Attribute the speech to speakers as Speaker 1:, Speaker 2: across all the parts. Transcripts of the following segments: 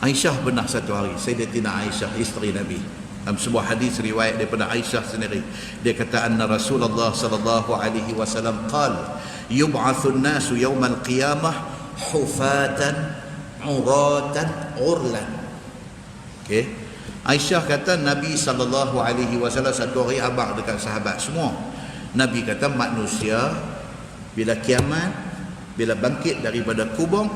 Speaker 1: Aisyah pernah satu hari, Sayyidatina Aisyah isteri Nabi, dalam sebuah hadis riwayat daripada Aisyah sendiri, dia kata anna Rasulullah sallallahu alaihi wasallam qala yub'atsun nasu yaumal qiyamah hufatan uratan urlan. Okey, Aisyah kata Nabi sallallahu alaihi wasallam satu hari abang dekat sahabat semua, Nabi kata manusia bila kiamat, bila bangkit daripada kubur,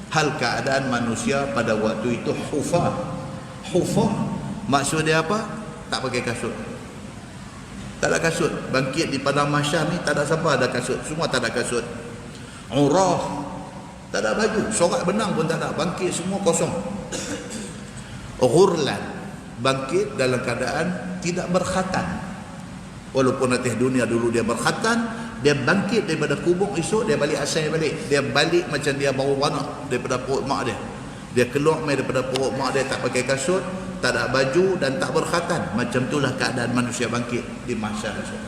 Speaker 1: hal keadaan manusia pada waktu itu hufah. Hufah maksud dia apa? Tak pakai kasut. Tak ada kasut. Bangkit di padang mahsyar ni tak ada siapa ada kasut, semua tak ada kasut. Urah, tak ada baju, sorak benang pun tak ada, bangkit semua kosong. Ghurlan, bangkit dalam keadaan tidak berkhatan. Walaupun atas dunia dulu dia berkhatan, dia bangkit daripada kubur esok, dia balik asal balik. Dia balik macam dia baru beranak daripada perut mak dia. Dia keluar daripada perut mak dia, tak pakai kasut, tak ada baju dan tak berkhatan. Macam itulah keadaan manusia bangkit di mahsyar esok.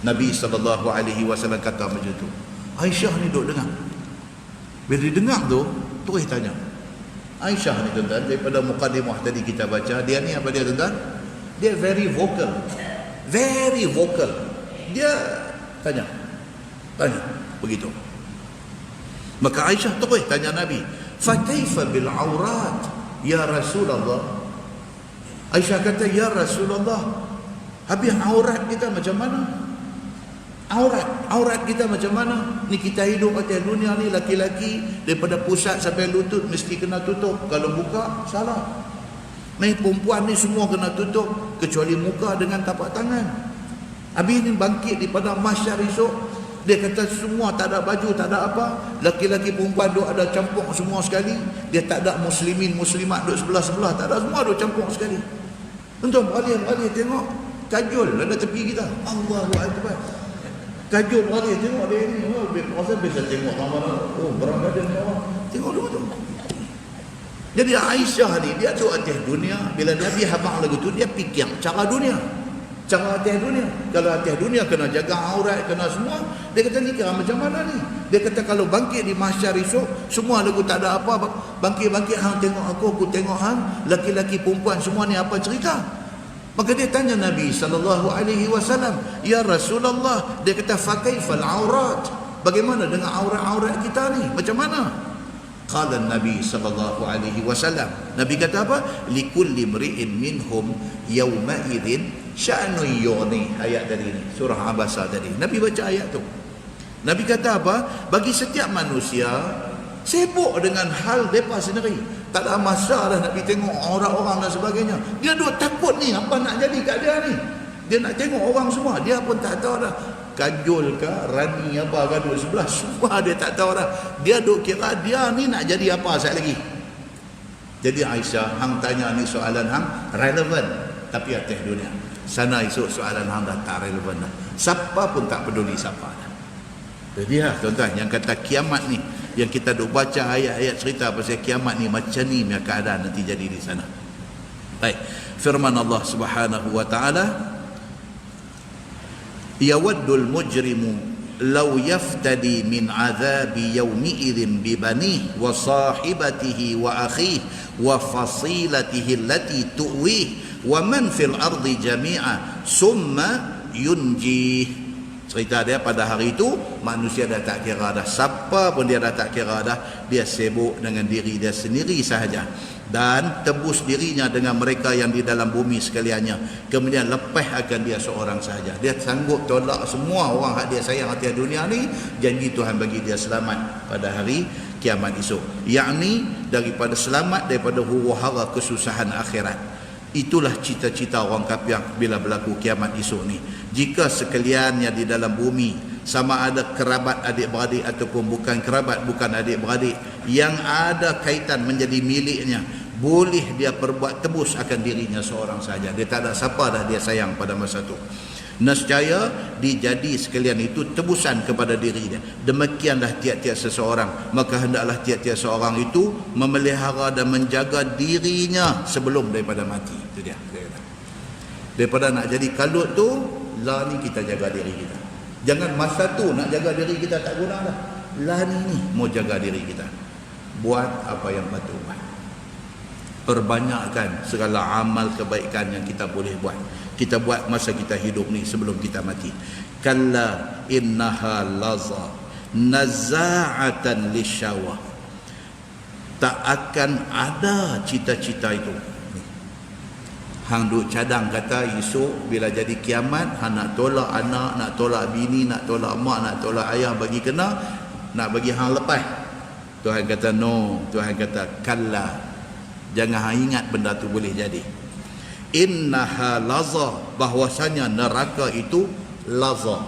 Speaker 1: Nabi SAW kata macam tu. Aisyah ni duduk dengar. Bila dia dengar tu, terus tanya. Aisyah ni tuan-tuan, daripada mukadimah tadi kita baca, dia ni apa dia tuan-tuan? Dia very vocal. Very vocal. Dia tanya begitu. Maka Aisyah terus tanya Nabi, fa kaifa bil aurat ya Rasulullah? Aisyah kata, ya Rasulullah, habis aurat kita macam mana? Aurat kita macam mana? Ni kita hidup atas dunia ni, laki-laki daripada pusat sampai lutut mesti kena tutup. Kalau buka salah. Ni perempuan ni semua kena tutup kecuali muka dengan tapak tangan. Habis ni bangkit di padang mahsyar esok, dia kata semua tak ada baju, tak ada apa, laki-laki perempuan duk ada campur semua sekali. Dia tak ada muslimin muslimat duk sebelah-sebelah, tak ada, semua duk campur sekali. Tuan-tuan balik tengok, kajol ada tepi kita. Allahu akbar. Kajol balik tengok dia ni, rasa biasa tengok mana, berang badan orang. Tengok dulu tu. Jadi Aisyah ni dia tu atas dunia, bila Nabi habaq lagu tu dia fikir cara dunia. Cara atas dunia. Kalau atas dunia kena jaga aurat, kena semua. Dia kata ni kira macam mana ni? Dia kata kalau bangkit di mahsyar esok, semua lagu tak ada apa, bangkit-bangkit hang tengok aku tengok hang, laki-laki perempuan semua ni apa cerita? Maka dia tanya Nabi SAW, ya Rasulullah, dia kata fa kaifal aurat? Bagaimana dengan aurat-aurat kita ni? Macam mana? Qala Nabi SAW, Nabi kata apa? Likulli mri'in minhum yawma idzin sya'nu yughni. Ayat tadi ni, surah Abasa tadi. Nabi baca ayat tu. Nabi kata apa? Bagi setiap manusia sibuk dengan hal mereka sendiri. Tak ada masa dah nak pergi tengok orang-orang dan sebagainya. Dia duk takut ni, apa nak jadi kat dia ni. Dia nak tengok orang semua, dia pun tak tahu dah. Kajol ke, Rani apa ke duduk sebelah, semua dia tak tahu dah. Dia duk kira dia ni nak jadi apa saat lagi. Jadi Aisyah, hang tanya ni soalan hang relevan, tapi atas dunia. Sana esok soalan hang dah tak relevan dah. Siapa pun tak peduli siapa dah. Jadi tuan-tuan, yang kata kiamat ni, yang kita duk baca ayat-ayat cerita pasal kiamat ni, macam ni punya keadaan nanti jadi di sana. Baik, firman Allah Subhanahu wa taala, yawaddul mujrimu law yaftadi min azabi yawmi idzin bi banihi wa sahibatihi wa akhihi wa fasilatihi allati tu'wihi wa man fil ardi jami'a summa yunjih. Cerita dia pada hari itu manusia dah tak kira dah, siapa pun dia dah tak kira dah. Dia sibuk dengan diri dia sendiri sahaja dan tebus dirinya dengan mereka yang di dalam bumi sekaliannya. Kemudian lepas akan dia seorang sahaja. Dia sanggup tolak semua orang hak dia sayang atas dunia ni, janji Tuhan bagi dia selamat pada hari kiamat esok, yakni daripada selamat daripada huru-hara kesusahan akhirat. Itulah cita-cita orang kafir bila berlaku kiamat esok ni. Jika sekaliannya di dalam bumi, sama ada kerabat adik-beradik ataupun bukan kerabat, bukan adik-beradik, yang ada kaitan menjadi miliknya, boleh dia perbuat tebus akan dirinya seorang saja. Dia tak ada siapa dah dia sayang pada masa itu. Nescaya dijadi sekalian itu tebusan kepada diri dia. Demikianlah tiap-tiap seseorang. Maka hendaklah tiap-tiap seorang itu memelihara dan menjaga dirinya sebelum daripada mati. Itu dia. Daripada nak jadi kalut tu, lah ni kita jaga diri kita. Jangan masa tu nak jaga diri kita tak guna dah. Lah ni mau jaga diri kita. Buat apa yang patut buat. Perbanyakkan segala amal kebaikan yang kita boleh buat. Kita buat masa kita hidup ni sebelum kita mati. Kalla innaha laza nazza'atan lisyawah. Tak akan ada cita-cita itu. Hang duk cadang kata esok bila jadi kiamat, hang nak tolak anak, nak tolak bini, nak tolak mak, nak tolak ayah bagi kena, nak bagi hang lepas. Tuhan kata no. Tuhan kata kalla. Jangan hang ingat benda tu boleh jadi. Innaha laza, bahwasanya neraka itu laza.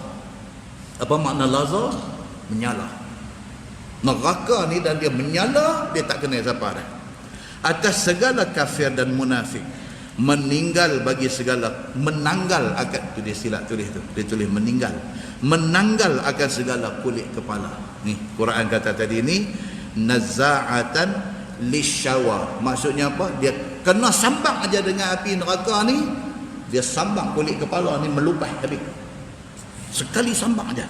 Speaker 1: Apa makna laza? Menyala. Neraka ni dan dia menyala, dia tak kenal siapa dah. Atas segala kafir dan munafik, meninggal bagi segala, menanggal akan, tu dia silap tulis tu, dia tulis meninggal, menanggal akan segala kulit kepala. Ni Quran kata tadi ni nazza'atan lisyawa, maksudnya apa? Dia kena sambang aja dengan api neraka ni, dia sambang kulit kepala ni melupas habis. Sekali sambang aja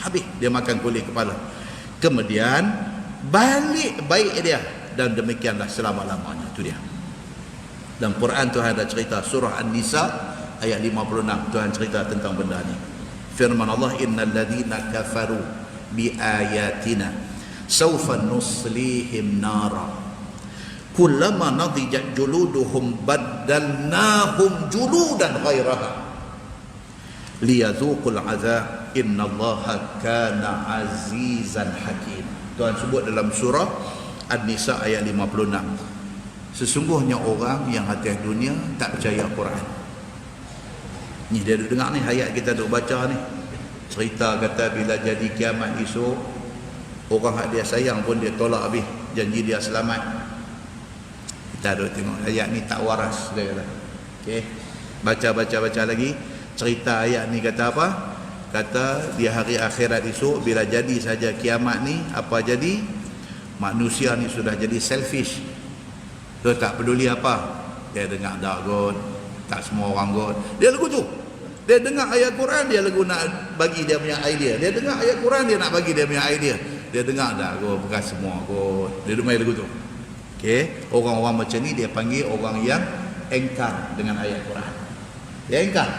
Speaker 1: habis dia makan kulit kepala. Kemudian balik baik dia, dan demikianlah selama-lamanya. Itu dia. Dan Quran Tuhan ada cerita, surah An-Nisa ayat 56, Tuhan cerita tentang benda ni. Firman Allah, innal ladzina kafaru bi ayatina sawfa nuslihim nara kullama nadijat juluduhum baddalnahum juludan ghairaha liyadzuqul azab innallaha kana azizan hakim. Tuhan sebut dalam surah An-Nisa ayat 56, sesungguhnya orang yang atas dunia tak percaya Quran. Ni dia duduk dengar ni ayat kita duduk baca ni, cerita kata bila jadi kiamat esok, orang yang dia sayang pun dia tolak habis janji dia selamat. Kita duduk tengok ayat ni tak waras dia kata. Okey, baca lagi cerita ayat ni kata apa? Kata di hari akhirat esok bila jadi saja kiamat ni, apa jadi? Manusia ni sudah jadi selfish. Dia tak peduli apa. Dia dengar dak god, tak semua orang god. Dia lagu tu. Dia dengar ayat Quran, dia lagu nak bagi dia punya idea. Dia dengar ayat Quran, dia nak bagi dia punya idea. Dia dengar dak god, bukan semua god. Dia main lagu tu. Okey, orang-orang macam ni dia panggil orang yang engkar dengan ayat Quran. Dia engkar.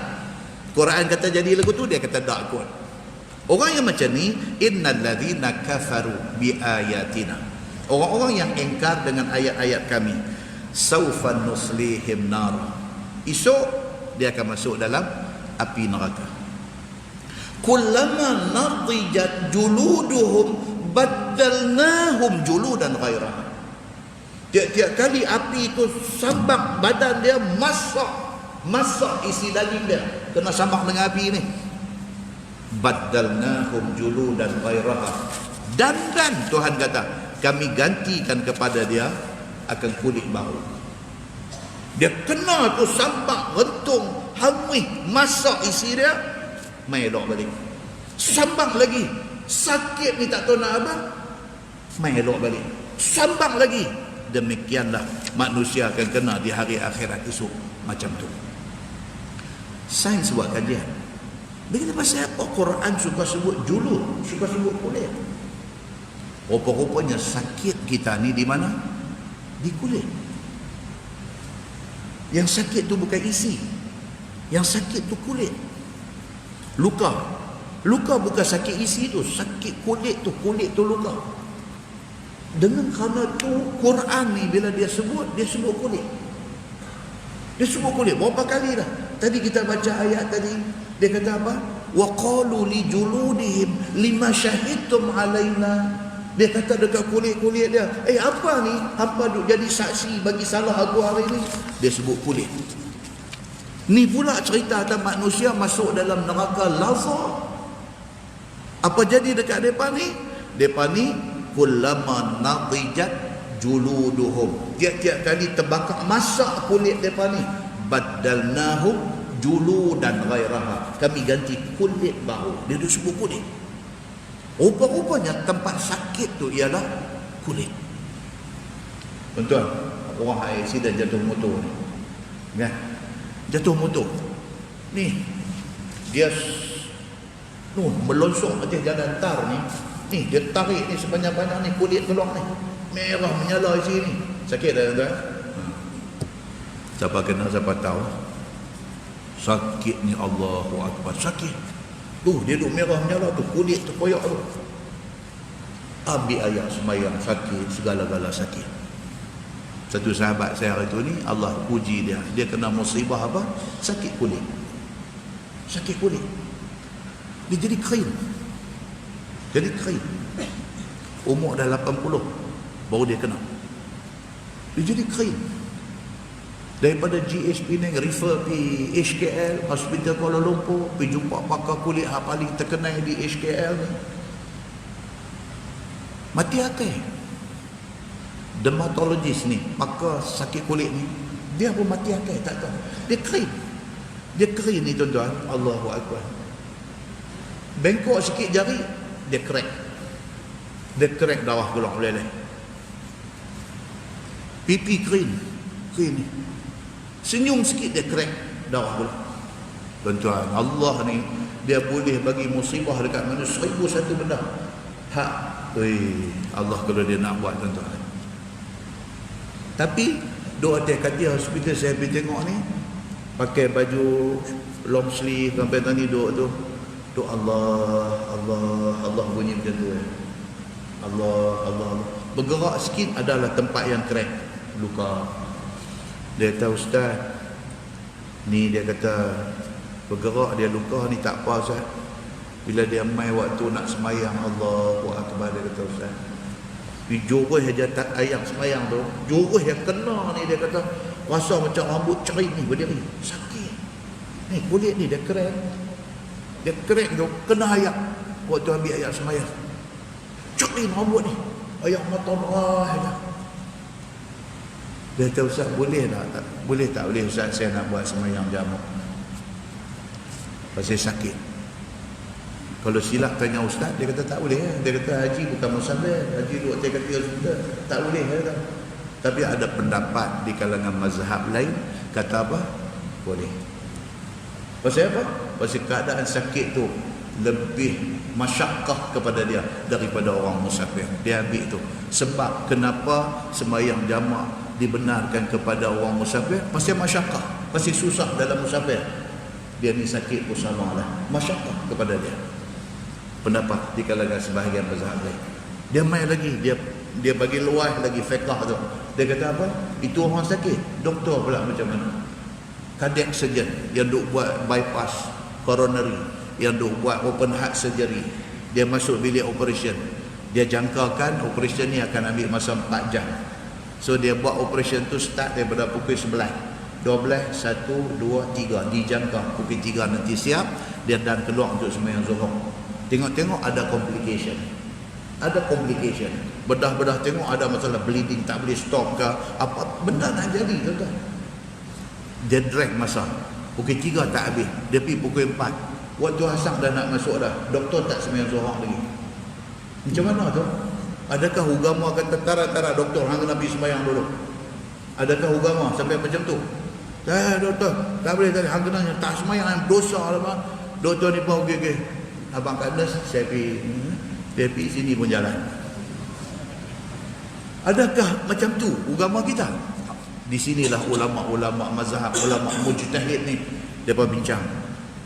Speaker 1: Quran kata jadi lagu tu, dia kata tak kot. Orang yang macam ni, innal ladzina kafaru bi ayatina, orang-orang yang engkar dengan ayat-ayat kami, saufa nuslihim nar, esok dia akan masuk dalam api neraka. Kullama nadijat juluduhum baddalnahum juludan ghairaha. Tiap-tiap kali api itu sambak badan dia, masak isi daging dia, kena sambak dengan api ni. Baddalnahum juludan ghairaha. Dan Tuhan kata, kami gantikan kepada dia akan kulit baru. Dia kena tu sambak, rentung, hamui, masak isi dia, mai elok balik. Sambak lagi, sakit ni tak tahu nak apa, mai elok balik. Sambak lagi. Demikianlah manusia akan kena di hari akhirat esok macam tu. Sains buat kajian. Begini pasal apa Quran suka sebut julud, suka sebut kulit. Rupa-rupanya sakit kita ni di mana? Di kulit. Yang sakit tu bukan isi. Yang sakit tu kulit. Luka bukan sakit isi tu, sakit kulit tu luka. Dengan kerana tu Quran ni bila dia sebut kulit. Dia sebut kulit berapa kali dah. Tadi kita baca ayat tadi, dia kata apa? Wa qalu li juludihim lima syahidtum alaina. Dia kata dekat kulit-kulit dia, apa ni? Apa duk jadi saksi bagi salah aku hari ni? Dia sebut kulit. Ni pula cerita tentang manusia masuk dalam neraka lazza. Apa jadi dekat depan ni? Depan ni kullama nadijat juluduhum, tiap-tiap kali terbakar masak kulit depan ni, baddalnahum juludan ghairaha, kami ganti kulit baru. Dia sebut kulit. Rupa-rupanya tempat sakit tu ialah kulit. Tuan-tuan, orang accident jatuh motor ni, kan? Jatuh motor ni, dia melonsok atas jalan tar ni, dia tarik ni sebanyak-banyak ni, kulit keluar ni, merah menyala isi ni. Sakit tak tuan-tuan? Siapa kenal siapa tahu. Sakit ni Allahu Akbar, sakit. Dia duk merah menyala tu, kulit terkoyak tu. Ambil ayat semayang, sakit, segala-gala sakit. Satu sahabat saya hari tu ni, Allah puji dia. Dia kena musibah apa? Sakit kulit. Sakit kulit. Dia jadi kering. Jadi kering. Umur dah 80 baru dia kena. Dia jadi kering. Daripada GH Penang refer pergi HKL, Hospital Kuala Lumpur, pergi jumpa pakar kulit yang paling terkenal di HKL ni. Mati akal. Dermatologis ni, pakar sakit kulit ni, dia pun mati akal, tak tahu. Dia kering. Dia kering ni tuan-tuan. Allahu Akbar. Bengkok sikit jari, dia crack. Dia crack darah keluar meleleh. Pipi kering. Kering ni. Senyum sikit dia crack darah pula. Tuan-tuan, Allah ni dia boleh bagi musibah dekat mana 1001 benda. Hak, Allah kalau dia nak buat tuan-tuan. Tapi duk ada katil hospital saya pergi tengok ni, pakai baju long sleeve sampai tadi duk tu. Duk Allah, Allah, Allah bunyi macam tu. Allah, Allah, Allah. Bergerak sikit adalah tempat yang crack, luka. Dia kata, Ustaz, ni dia kata bergerak dia luka ni tak apa Ustaz. Bila dia mai waktu nak semayang, Allahu Akbar, dia kata Ustaz, ni jurus aja tak ayam semayang tu, jurus yang kena ni dia kata rasa macam rambut cering ni berdiri, sakit. Ni kulit ni dia keren. Dia keren tu kena ayam waktu ambil ayam semayang. Cering rambut ni, ayam mata merah aja. Dia kata Ustaz boleh tak? Boleh tak boleh Ustaz saya nak buat semayang jamak. Pasal sakit. Kalau silap tanya Ustaz, dia kata tak boleh. Dia kata haji bukan musafir, haji duk hotel kata hospital. Tak boleh dia kata. Tapi ada pendapat di kalangan mazhab lain kata apa? Boleh. Pasal apa? Pasal keadaan sakit tu lebih masyakkah kepada dia daripada orang musafir. Dia ambil tu. Sebab kenapa semayang jamak dibenarkan kepada orang musafir? Pasal masyakkah, pasal susah dalam musafir. Dia ni sakit pun sama lah, masyakkah kepada dia. Pendapat di kalangan sebahagian mazhab lain. Dia main lagi, dia bagi luas lagi fiqh tu. Dia kata apa? Itu orang sakit, doktor pula macam mana? Cardiac surgeon yang duk buat bypass coronary, yang duk buat open heart surgery, dia masuk bilik operation, dia jangkakan operation ni akan ambil masa 4 jam. So dia buat operation tu start daripada pukul 11, 12, 1, 2, 3 dijangka pukul 3 nanti siap dia dan keluar untuk sembahyang zuhur. Tengok-tengok ada complication. Ada complication. Bedah-bedah tengok ada masalah bleeding, tak boleh stop ke apa benda nak jadi tuan-tuan. Dia drag masa. Pukul 3 tak habis. Dia pergi pukul 4. Waktu asar dah nak masuk dah. Doktor tak sembahyang zuhur lagi. Macam mana tu? Adakah agama kata tara-tara doktor hang kena pergi sembahyang dulu? Adakah agama sampai macam tu? Doktor, tak boleh tadi hang kena tak sembahyang dosa lah. Doktor ni pun okey. Abang kat nurse saya pergi sini pun jalan. Adakah macam tu agama kita? Di sinilah ulama-ulama mazhab, ulama mujtahid ni depa bincang.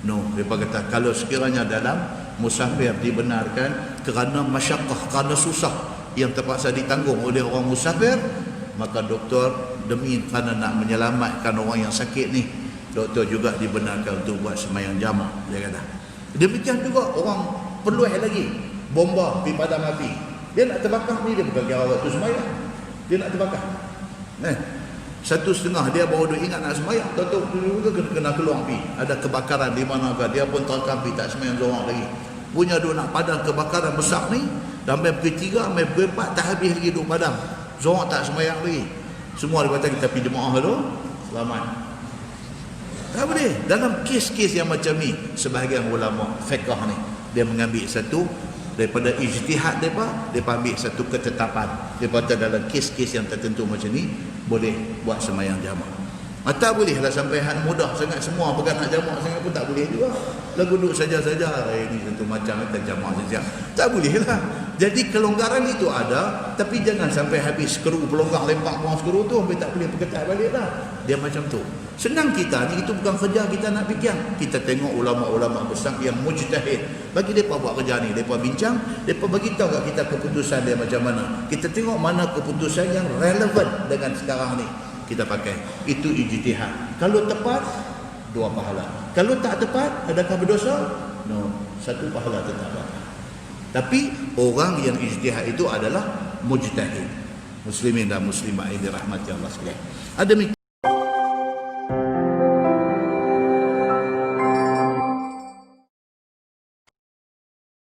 Speaker 1: No, depa kata kalau sekiranya dalam musafir dibenarkan kerana masyakkah, kerana susah yang terpaksa ditanggung oleh orang musafir, maka doktor demi kerana nak menyelamatkan orang yang sakit ni, doktor juga dibenarkan untuk buat sembahyang jamak, dia kata. Demikian juga orang peluh lagi, bomba pergi padam api, dia nak terbakar ni, dia bukan kira waktu sembahyang, dia nak terbakar. 1:30 dia baru ingat nak sembahyang, tahu kena keluar api, ada kebakaran di manakah, dia pun terekam api tak sembahyang zuhur lagi. Punya duk nak padam kebakaran besar ni, sampai pukul 3, sampai pukul 4 tak habis lagi duk padam. Zuhur tak sembahyang lagi. Semua dia kata kita pergi jemaah dulu, selamat. Tak boleh. Dalam kes-kes yang macam ni, sebahagian ulama fiqh ni, dia mengambil satu daripada ijtihad mereka ambil satu ketetapan. Daripada dalam kes-kes yang tertentu macam ni, boleh buat sembahyang jamak. Tak boleh lah sampai had mudah sangat semua pegang nak jamak sangat pun tak boleh juga. Lagu duduk saja-saja, ini tentu macam kita jamak saja. Tak boleh lah. Jadi kelonggaran itu ada, tapi jangan sampai habis skru pelonggar lempar buang skru tu sampai tak boleh berketat balik lah. Dia macam tu. Senang kita ni, itu bukan kerja kita nak fikir. Kita tengok ulama-ulama besar yang mujtahid. Bagi mereka buat kerja ni, mereka bincang, mereka bagi tahu kat kita keputusan dia macam mana. Kita tengok mana keputusan yang relevan dengan sekarang ni. Kita pakai. Itu ijtihad. Kalau tepat, 2 pahala. Kalau tak tepat, adakah berdosa? No, 1 pahala tetap dapat. Tapi orang yang ijtihad itu adalah mujtahid. Muslimin dan muslimat yang dirahmati Allah sekalian. Ada